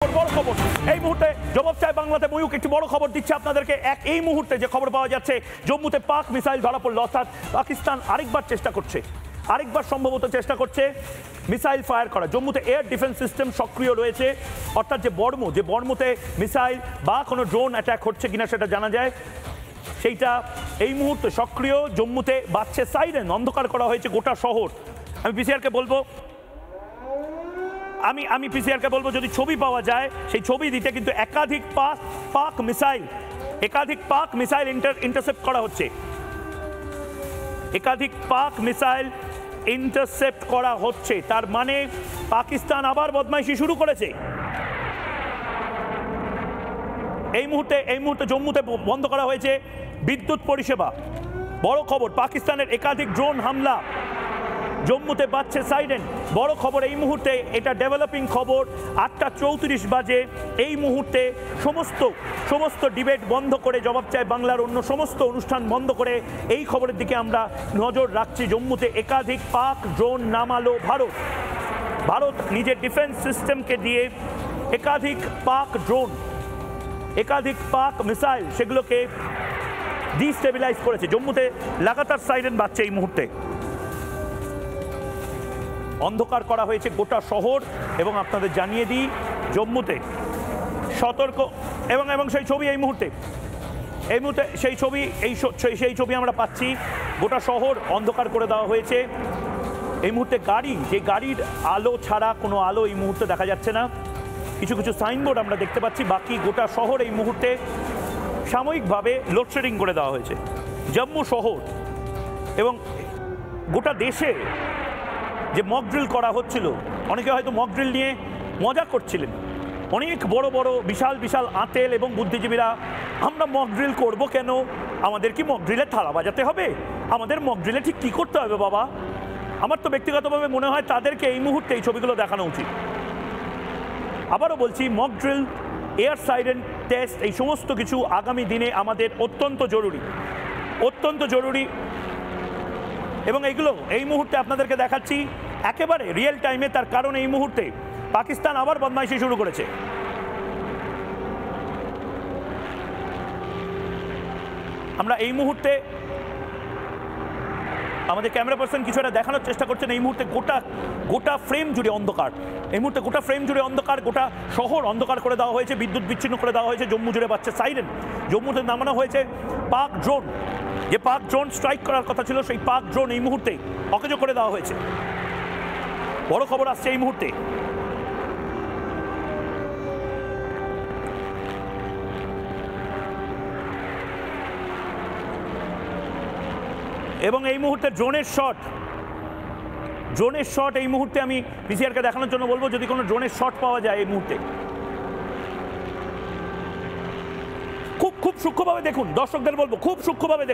বড় খবর এই মুহূর্তে জবাব চাই বাংলাতে ময়ূক একটি বড় খবর দিচ্ছে আপনাদেরকে। এই মুহূর্তে যে খবর পাওয়া যাচ্ছে, জম্মুতে পাক মিসাইল ধরা পড়ল, অর্থাৎ পাকিস্তান আরেকবার সম্ভবত চেষ্টা করছে মিসাইল ফায়ার করা। জম্মুতে এয়ার ডিফেন্স সিস্টেম সক্রিয় রয়েছে, অর্থাৎ যে বর্মতে মিসাইল বা কোনো ড্রোন অ্যাটাক হচ্ছে কিনা সেটা জানা যায়, সেইটা এই মুহূর্তে সক্রিয়। জম্মুতে বাজছে সাইরেন, অন্ধকার করা হয়েছে গোটা শহর। আমি পিসিআরকে বলবো যদি ছবি পাওয়া যায় সেই ছবি দিতে, কিন্তু একাধিক পাক মিসাইল ইন্টারসেপ্ট করা হচ্ছে, তার মানে পাকিস্তান আবার বদমাইশি শুরু করেছে। এই মুহূর্তে জম্মুতে বন্ধ করা হয়েছে বিদ্যুৎ পরিষেবা। বড় খবর, পাকিস্তানের একাধিক ড্রোন হামলা, জম্মুতে বাজছে সাইরেন। বড় খবর এই মুহূর্তে, এটা ডেভেলপিং খবর। 8:34 বাজে এই মুহূর্তে সমস্ত ডিবেট বন্ধ করে, জবাব চাই বাংলার অন্য সমস্ত অনুষ্ঠান বন্ধ করে এই খবরের দিকে আমরা নজর রাখছি। জম্মুতে একাধিক পাক ড্রোন নামালো ভারত নিজের ডিফেন্স সিস্টেমকে দিয়ে একাধিক পাক মিসাইল সেগুলোকে ডিস্টেবিলাইজ করেছে। জম্মুতে লাগাতার সাইরেন বাজছে এই মুহূর্তে, অন্ধকার করা হয়েছে গোটা শহর। এবং আপনাদের জানিয়ে দিই, জম্মুতে সতর্ক এবং সেই ছবি এই মুহূর্তে সেই ছবি আমরা পাচ্ছি। গোটা শহর অন্ধকার করে দেওয়া হয়েছে এই মুহূর্তে। গাড়ির আলো ছাড়া কোনো আলো এই মুহূর্তে দেখা যাচ্ছে না। কিছু সাইনবোর্ড আমরা দেখতে পাচ্ছি, বাকি গোটা শহর এই মুহূর্তে সাময়িকভাবে লোডশেডিং করে দেওয়া হয়েছে। জম্মু শহর এবং গোটা দেশে যে মক ড্রিল করা হচ্ছিল, অনেকে হয়তো মক ড্রিল নিয়ে মজা করছিলেন। অনেক বড় বিশাল আঁতেল এবং বুদ্ধিজীবীরা, আমরা মক ড্রিল করবো কেন? আমাদের কি মক ড্রিলে থালা বাজাতে হবে? আমাদের মক ড্রিলে ঠিক কী করতে হবে বাবা? আমার তো ব্যক্তিগতভাবে মনে হয় তাদেরকে এই মুহূর্তে এই ছবিগুলো দেখানো উচিত। আবারও বলছি, mock drill, air siren test, এই সমস্ত কিছু আগামী দিনে আমাদের অত্যন্ত জরুরি। এবং এইগুলো এই মুহূর্তে আপনাদেরকে দেখাচ্ছি একেবারে রিয়েল টাইমে। তার কারণ এই মুহূর্তে পাকিস্তান আবার বদমাইশি শুরু করেছে। আমরা এই মুহূর্তে, আমাদের ক্যামেরা পার্সন কিছু একটা দেখানোর চেষ্টা করছেন। এই মুহূর্তে গোটা ফ্রেম জুড়ে অন্ধকার, গোটা শহর অন্ধকার করে দেওয়া হয়েছে, বিদ্যুৎ বিচ্ছিন্ন করে দেওয়া হয়েছে। জম্মু জুড়ে বাজছে সাইরেন। জম্মুতে নামানো হয়েছে পাক ড্রোন, যে পাক ড্রোন স্ট্রাইক করার কথা ছিল, সেই পাক ড্রোন এই মুহূর্তে অকেজো করে দেওয়া হয়েছে। বড় খবর আসছে এই মুহূর্তে। এবং এই মুহূর্তে ড্রোনের শট এই মুহূর্তে আমি পিসিআরকে দেখানোর জন্য বলবো, যদি কোনো ড্রোনের শট পাওয়া যায় এই মুহূর্তে। খুব সূক্ষ্মভাবে দেখুন, দর্শকদের বলবো খুব সূক্ষ্মভাবে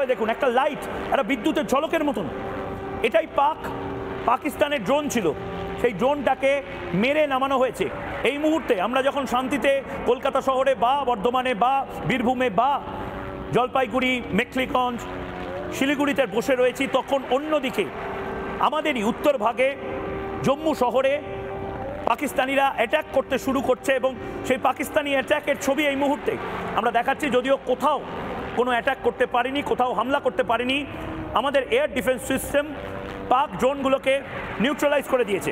দেখুন। একটা লাইট, একটা বিদ্যুতের ঝলকের মতন। এটাই পাকিস্তানের ড্রোন ছিল, সেই ড্রোনটাকে মেরে নামানো হয়েছে। এই মুহূর্তে আমরা যখন শান্তিতে কলকাতা শহরে বা বর্ধমানে বা বীরভূমে বা জলপাইগুড়ি, মেখলিগঞ্জ, শিলিগুড়িতে বসে রয়েছি, তখন অন্যদিকে আমাদেরই উত্তর ভাগে জম্মু শহরে পাকিস্তানিরা অ্যাটাক করতে শুরু করছে। এবং সেই পাকিস্তানি অ্যাটাকের ছবি এই মুহূর্তে আমরা দেখাচ্ছি। যদিও কোথাও কোনো অ্যাটাক করতে পারেনি, কোথাও হামলা করতে পারেনি, আমাদের এয়ার ডিফেন্স সিস্টেম পাক ড্রোনগুলোকে নিউট্রালাইজ করে দিয়েছে।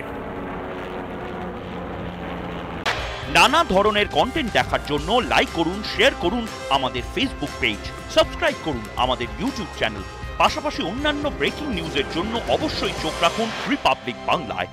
নানা ধরনের কন্টেন্ট দেখার জন্য লাইক করুন, শেয়ার করুন আমাদের ফেসবুক পেজ, সাবস্ক্রাইব করুন আমাদের ইউটিউব চ্যানেল। পাশাপাশি অন্যান্য ব্রেকিং নিউজের জন্য অবশ্যই চোখ রাখুন রিপাবলিক বাংলায়।